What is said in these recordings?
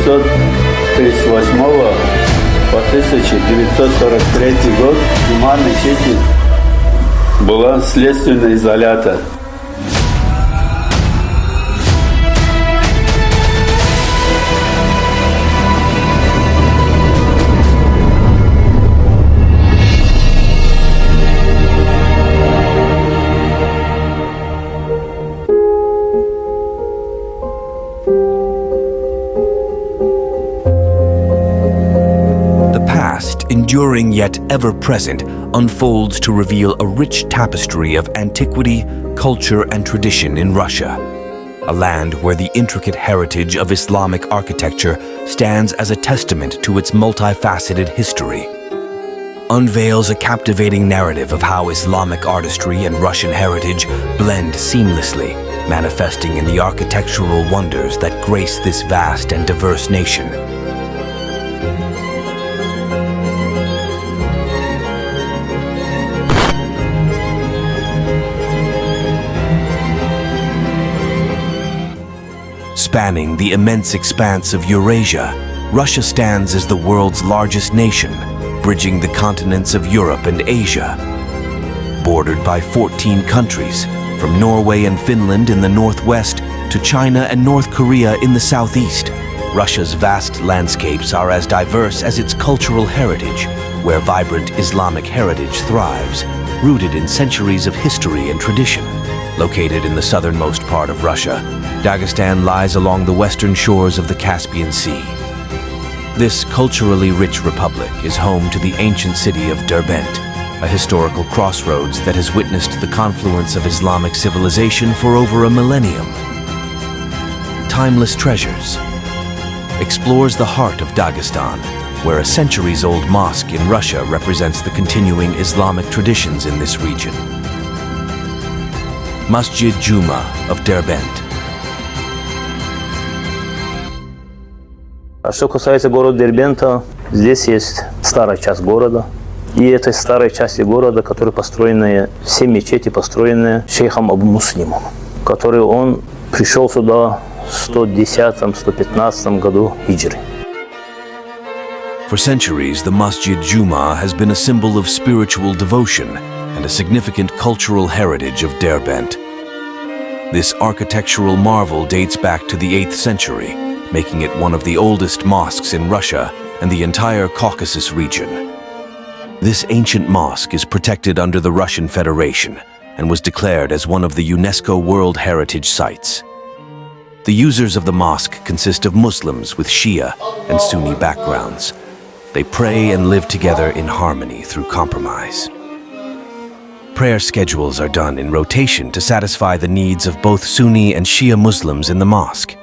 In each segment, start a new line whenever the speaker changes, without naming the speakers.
1938 по 1943 год тюрьма мечети была следственный изолятор.
Enduring yet ever-present, unfolds to reveal a rich tapestry of antiquity, culture, and tradition in Russia. A land where the intricate heritage of Islamic architecture stands as a testament to its multifaceted history. Unveils a captivating narrative of how Islamic artistry and Russian heritage blend seamlessly, manifesting in the architectural wonders that grace this vast and diverse nation. Spanning the immense expanse of Eurasia, Russia stands as the world's largest nation, bridging the continents of Europe and Asia. Bordered by 14 countries, from Norway and Finland in the northwest to China and North Korea in the southeast, Russia's vast landscapes are as diverse as its cultural heritage, where vibrant Islamic heritage thrives, rooted in centuries of history and tradition. Located in the southernmost part of Russia, Dagestan lies along the western shores of the Caspian Sea. This culturally rich republic is home to the ancient city of Derbent, a historical crossroads that has witnessed the confluence of Islamic civilization for over a millennium. Timeless Treasures explores the heart of Dagestan, where a centuries-old mosque in Russia represents the continuing Islamic traditions in this region. Masjid Juma of Derbent.
А что касается города Дербента, здесь есть старая часть города. И этой старой части города, которые построены, все мечети построены шейхом Абу Муслимом, который он пришел сюда в 110-115 году хиджры.
For centuries, the Masjid Juma has been a symbol of spiritual devotion and a significant cultural heritage of Derbent. This architectural marvel dates back to the 8th century, making it one of the oldest mosques in Russia and the entire Caucasus region. This ancient mosque is protected under the Russian Federation and was declared as one of the UNESCO World Heritage Sites. The users of the mosque consist of Muslims with Shia and Sunni backgrounds. They pray and live together in harmony through compromise. Prayer schedules are done in rotation to satisfy the needs of both Sunni and Shia Muslims in the mosque.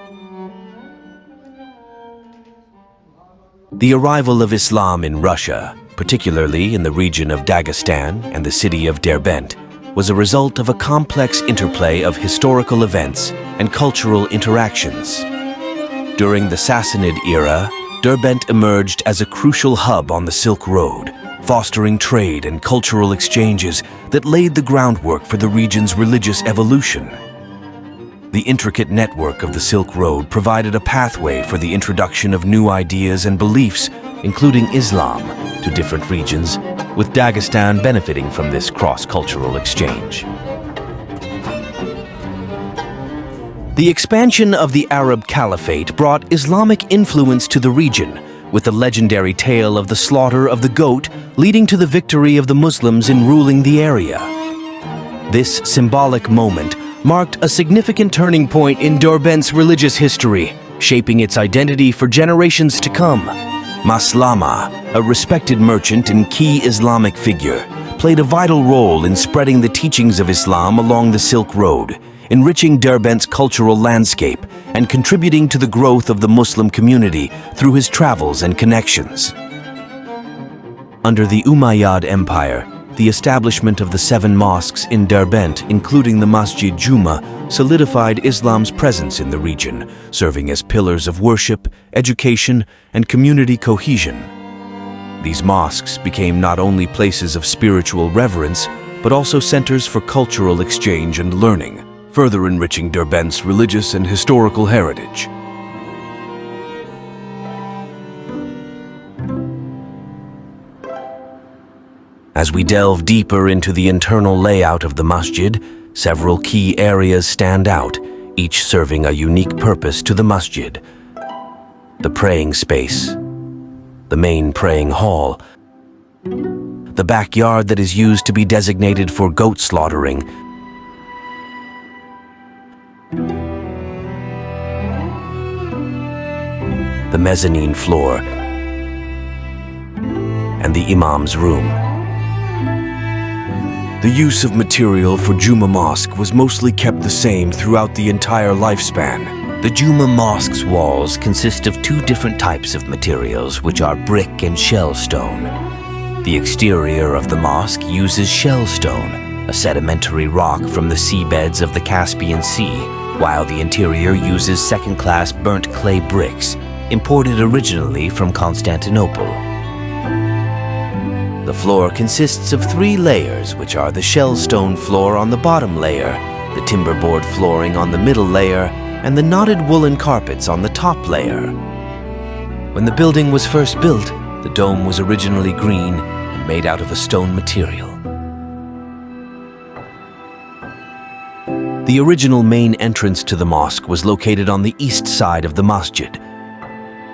The arrival of Islam in Russia, particularly in the region of Dagestan and the city of Derbent, was a result of a complex interplay of historical events and cultural interactions. During the Sassanid era, Derbent emerged as a crucial hub on the Silk Road, fostering trade and cultural exchanges that laid the groundwork for the region's religious evolution. The intricate network of the Silk Road provided a pathway for the introduction of new ideas and beliefs, including Islam, to different regions, with Dagestan benefiting from this cross-cultural exchange. The expansion of the Arab Caliphate brought Islamic influence to the region, with the legendary tale of the slaughter of the goat leading to the victory of the Muslims in ruling the area. This symbolic moment marked a significant turning point in Derbent's religious history, shaping its identity for generations to come. Maslama, a respected merchant and key Islamic figure, played a vital role in spreading the teachings of Islam along the Silk Road, enriching Derbent's cultural landscape and contributing to the growth of the Muslim community through his travels and connections. Under the Umayyad Empire, the establishment of the 7 mosques in Derbent, including the Masjid Juma, solidified Islam's presence in the region, serving as pillars of worship, education, and community cohesion. These mosques became not only places of spiritual reverence, but also centers for cultural exchange and learning, further enriching Derbent's religious and historical heritage. As we delve deeper into the internal layout of the masjid, several key areas stand out, each serving a unique purpose to the masjid. The praying space, the main praying hall, the backyard that is used to be designated for goat slaughtering, the mezzanine floor, and the imam's room. The use of material for Juma Mosque was mostly kept the same throughout the entire lifespan. The Juma Mosque's walls consist of two different types of materials, which are brick and shell stone. The exterior of the mosque uses shell stone, a sedimentary rock from the seabeds of the Caspian Sea, while the interior uses second-class burnt clay bricks, imported originally from Constantinople. The floor consists of 3 layers, which are the shell stone floor on the bottom layer, the timber board flooring on the middle layer, and the knotted woolen carpets on the top layer. When the building was first built, the dome was originally green and made out of a stone material. The original main entrance to the mosque was located on the east side of the masjid.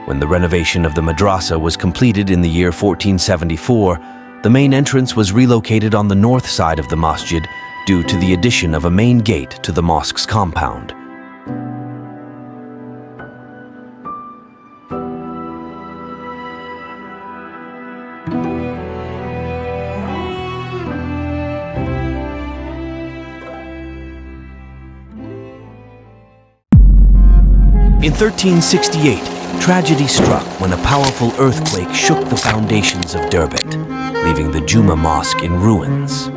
When the renovation of the madrasa was completed in the year 1474, the main entrance was relocated on the north side of the masjid due to the addition of a main gate to the mosque's compound. In 1368, tragedy struck when a powerful earthquake shook the foundations of Derbent, leaving the Juma Mosque in ruins.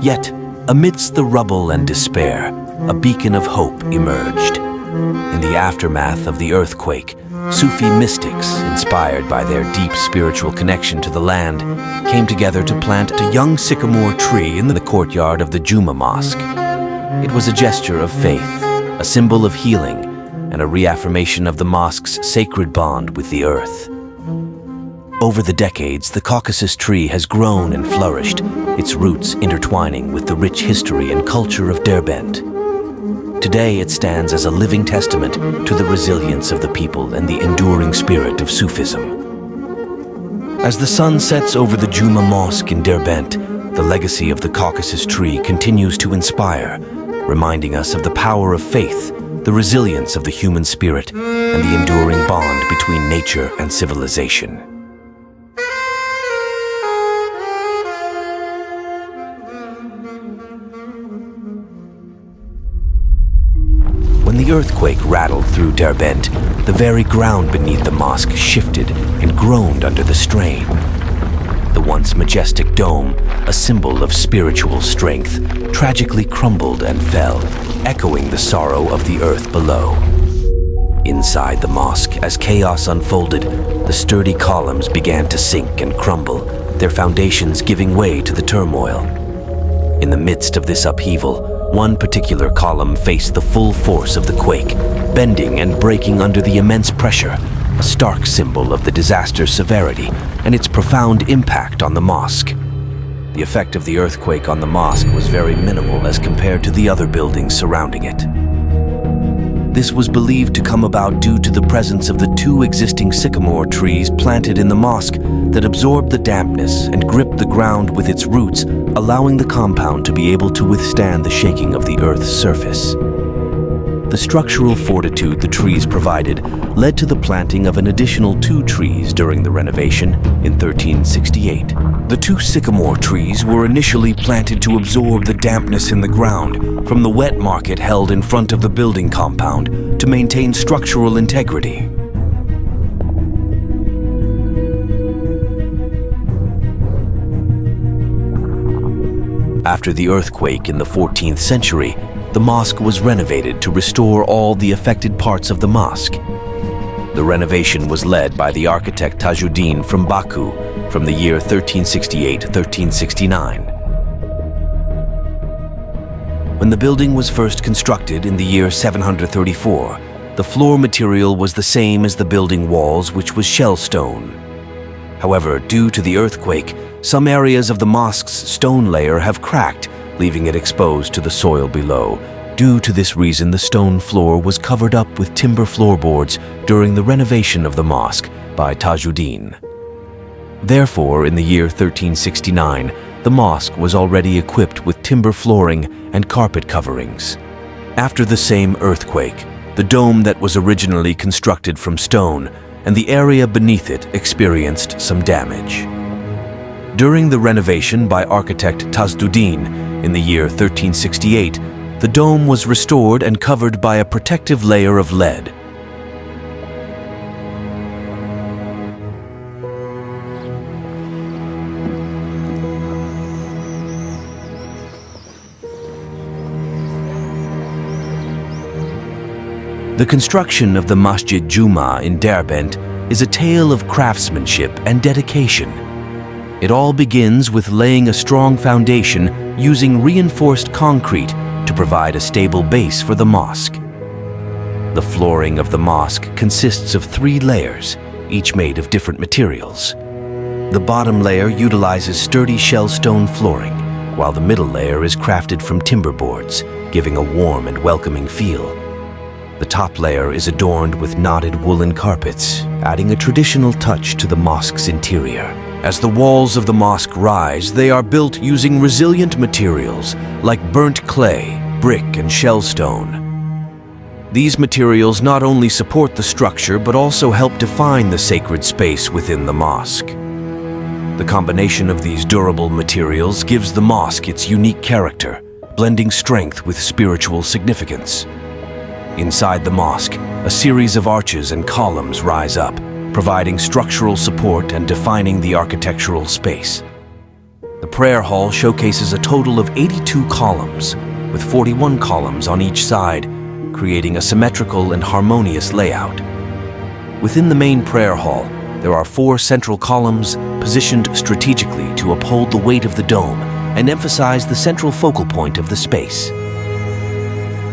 Yet, amidst the rubble and despair, a beacon of hope emerged. In the aftermath of the earthquake, Sufi mystics, inspired by their deep spiritual connection to the land, came together to plant a young sycamore tree in the courtyard of the Juma Mosque. It was a gesture of faith, a symbol of healing, and a reaffirmation of the mosque's sacred bond with the earth. Over the decades, the Caucasus tree has grown and flourished, its roots intertwining with the rich history and culture of Derbent. Today, it stands as a living testament to the resilience of the people and the enduring spirit of Sufism. As the sun sets over the Juma Mosque in Derbent, the legacy of the Caucasus tree continues to inspire, reminding us of the power of faith, the resilience of the human spirit, and the enduring bond between nature and civilization. When the earthquake rattled through Derbent, the very ground beneath the mosque shifted and groaned under the strain. The once majestic dome, a symbol of spiritual strength, tragically crumbled and fell, echoing the sorrow of the earth below. Inside the mosque, as chaos unfolded, the sturdy columns began to sink and crumble, their foundations giving way to the turmoil. In the midst of this upheaval, one particular column faced the full force of the quake, bending and breaking under the immense pressure, a stark symbol of the disaster's severity and its profound impact on the mosque. The effect of the earthquake on the mosque was very minimal as compared to the other buildings surrounding it. This was believed to come about due to the presence of the 2 existing sycamore trees planted in the mosque that absorbed the dampness and gripped the ground with its roots, allowing the compound to be able to withstand the shaking of the earth's surface. The structural fortitude the trees provided led to the planting of an additional 2 trees during the renovation in 1368. The 2 sycamore trees were initially planted to absorb the dampness in the ground from the wet market held in front of the building compound to maintain structural integrity. After the earthquake in the 14th century, the mosque was renovated to restore all the affected parts of the mosque. The renovation was led by the architect Tajuddin from Baku from the year 1368-1369. When the building was first constructed in the year 734, the floor material was the same as the building walls, which was shell stone. However, due to the earthquake, some areas of the mosque's stone layer have cracked, leaving it exposed to the soil below. Due to this reason, the stone floor was covered up with timber floorboards during the renovation of the mosque by Tajuddin. Therefore, in the year 1369, the mosque was already equipped with timber flooring and carpet coverings. After the same earthquake, the dome that was originally constructed from stone and the area beneath it experienced some damage. During the renovation by architect Tajuddin in the year 1368, the dome was restored and covered by a protective layer of lead. The construction of the Masjid Juma in Derbent is a tale of craftsmanship and dedication. It all begins with laying a strong foundation using reinforced concrete to provide a stable base for the mosque. The flooring of the mosque consists of 3 layers, each made of different materials. The bottom layer utilizes sturdy shell stone flooring, while the middle layer is crafted from timber boards, giving a warm and welcoming feel. The top layer is adorned with knotted woolen carpets, adding a traditional touch to the mosque's interior. As the walls of the mosque rise, they are built using resilient materials like burnt clay, brick, and shellstone. These materials not only support the structure but also help define the sacred space within the mosque. The combination of these durable materials gives the mosque its unique character, blending strength with spiritual significance. Inside the mosque, a series of arches and columns rise up, providing structural support and defining the architectural space. The prayer hall showcases a total of 82 columns, with 41 columns on each side, creating a symmetrical and harmonious layout. Within the main prayer hall, there are 4 central columns positioned strategically to uphold the weight of the dome and emphasize the central focal point of the space.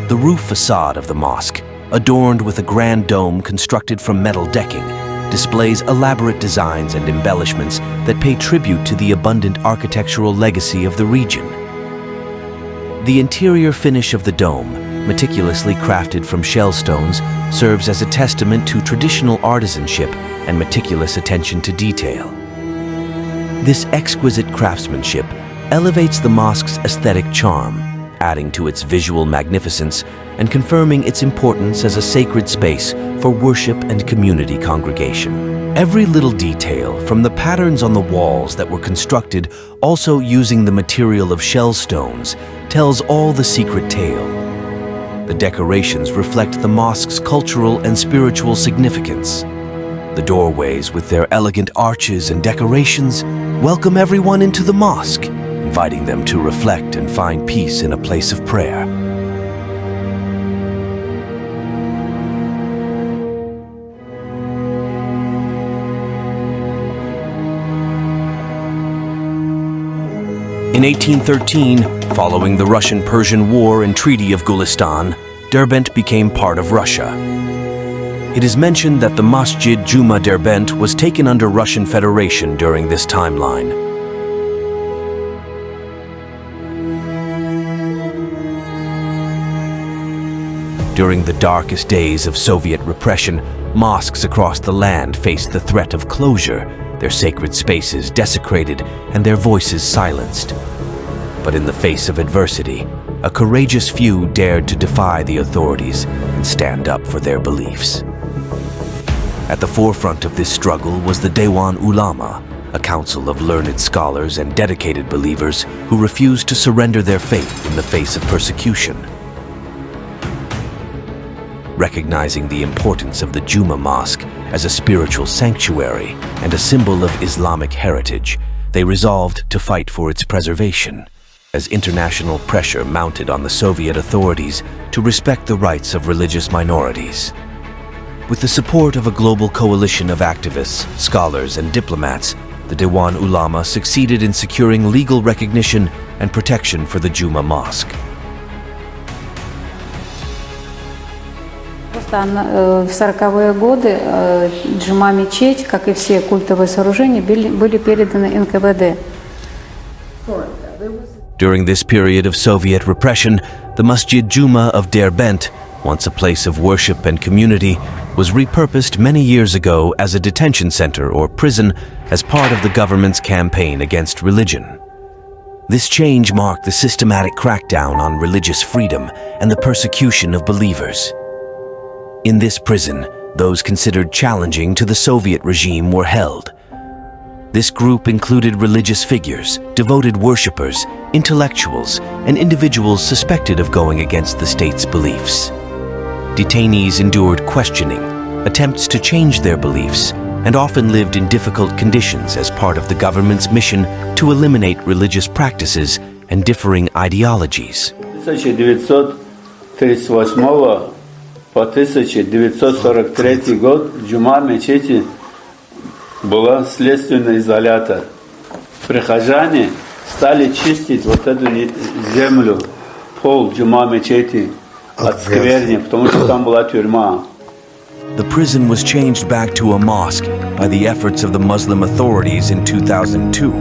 The roof facade of the mosque, adorned with a grand dome constructed from metal decking, displays elaborate designs and embellishments that pay tribute to the abundant architectural legacy of the region. The interior finish of the dome, meticulously crafted from shellstones, serves as a testament to traditional artisanship and meticulous attention to detail. This exquisite craftsmanship elevates the mosque's aesthetic charm, adding to its visual magnificence and confirming its importance as a sacred space for worship and community congregation. Every little detail, from the patterns on the walls that were constructed also using the material of shellstones, tells all the secret tale. The decorations reflect the mosque's cultural and spiritual significance. The doorways, with their elegant arches and decorations, welcome everyone into the mosque, inviting them to reflect and find peace in a place of prayer. In 1813, following the Russian-Persian War and Treaty of Gulistan, Derbent became part of Russia. It is mentioned that the Masjid Juma Derbent was taken under Russian Federation during this timeline. During the darkest days of Soviet repression, mosques across the land faced the threat of closure, their sacred spaces desecrated and their voices silenced. But in the face of adversity, a courageous few dared to defy the authorities and stand up for their beliefs. At the forefront of this struggle was the Dewan Ulama, a council of learned scholars and dedicated believers who refused to surrender their faith in the face of persecution. Recognizing the importance of the Juma Mosque as a spiritual sanctuary and a symbol of Islamic heritage, they resolved to fight for its preservation, as international pressure mounted on the Soviet authorities to respect the rights of religious minorities. With the support of a global coalition of activists, scholars, and diplomats, the Dewan Ulama succeeded in securing legal recognition and protection for the Juma Mosque.
В 40-е годы джума-мечеть, как и все культовые сооружения, были переданы НКВД.
During this period of Soviet repression, the Masjid Juma of Derbent, once a place of worship and community, was repurposed many years ago as a detention center or prison as part of the government's campaign against religion. This change marked the systematic crackdown on religious freedom and the persecution of believers. In this prison, those considered challenging to the Soviet regime were held. This group included religious figures, devoted worshippers, intellectuals, and individuals suspected of going against the state's beliefs. Detainees endured questioning, attempts to change their beliefs, and often lived in difficult conditions as part of the government's mission to eliminate religious practices and differing ideologies.
1938 по 1943 год в джума-мечети была следственный изолятор. Прихожане стали чистить вот эту землю, пол джума-мечети от скверни, потому что там была тюрьма.
The prison was changed back to a mosque by the efforts of the Muslim authorities in 2002.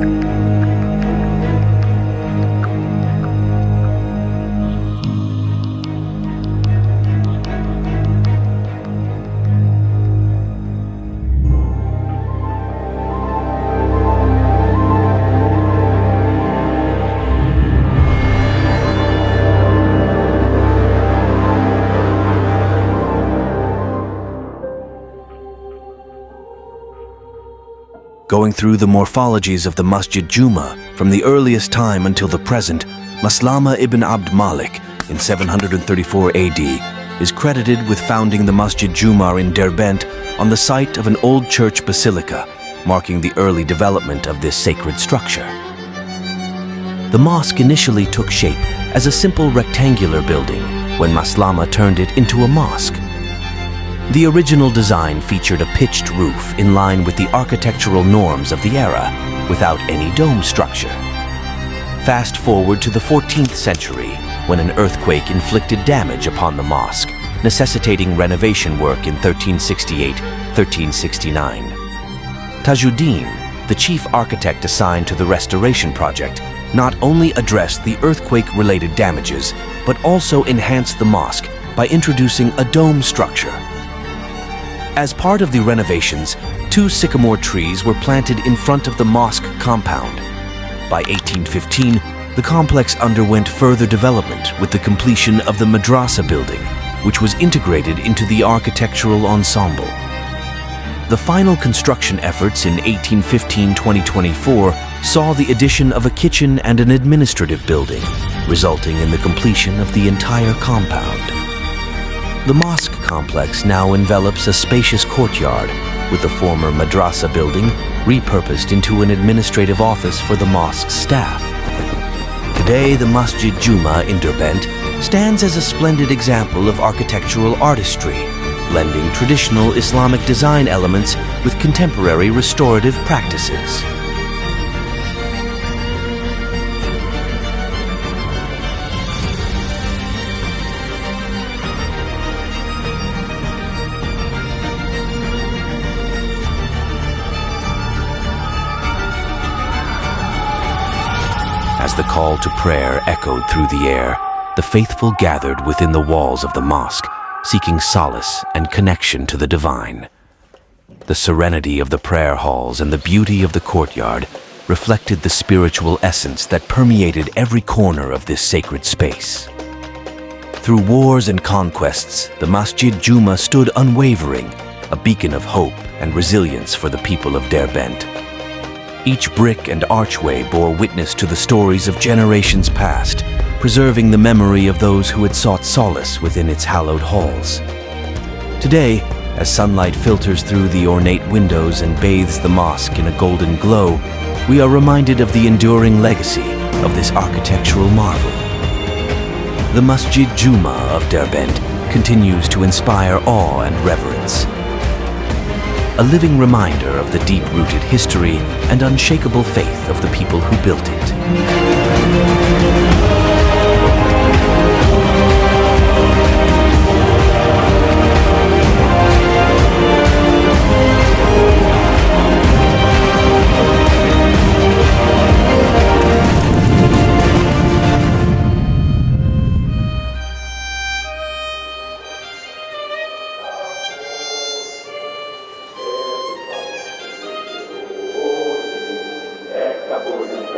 Going through the morphologies of the Masjid Juma from the earliest time until the present, Maslama ibn Abd Malik in 734 AD is credited with founding the Masjid Juma in Derbent on the site of an old church basilica, marking the early development of this sacred structure. The mosque initially took shape as a simple rectangular building when Maslama turned it into a mosque. The original design featured a pitched roof in line with the architectural norms of the era, without any dome structure. Fast forward to the 14th century, when an earthquake inflicted damage upon the mosque, necessitating renovation work in 1368-1369. Tajuddin, the chief architect assigned to the restoration project, not only addressed the earthquake-related damages, but also enhanced the mosque by introducing a dome structure. As part of the renovations, 2 sycamore trees were planted in front of the mosque compound. By 1815, the complex underwent further development with the completion of the madrasa building, which was integrated into the architectural ensemble. The final construction efforts in 1815-2024 saw the addition of a kitchen and an administrative building, resulting in the completion of the entire compound. The mosque complex now envelops a spacious courtyard, with the former madrasa building repurposed into an administrative office for the mosque's staff. Today, the Masjid Juma in Derbent stands as a splendid example of architectural artistry, blending traditional Islamic design elements with contemporary restorative practices. As the call to prayer echoed through the air, the faithful gathered within the walls of the mosque, seeking solace and connection to the divine. The serenity of the prayer halls and the beauty of the courtyard reflected the spiritual essence that permeated every corner of this sacred space. Through wars and conquests, the Masjid Juma stood unwavering, a beacon of hope and resilience for the people of Derbent. Each brick and archway bore witness to the stories of generations past, preserving the memory of those who had sought solace within its hallowed halls. Today, as sunlight filters through the ornate windows and bathes the mosque in a golden glow, we are reminded of the enduring legacy of this architectural marvel. The Masjid Juma of Derbent continues to inspire awe and reverence, a living reminder of the deep-rooted history and unshakable faith of the people who built it.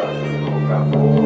Бога,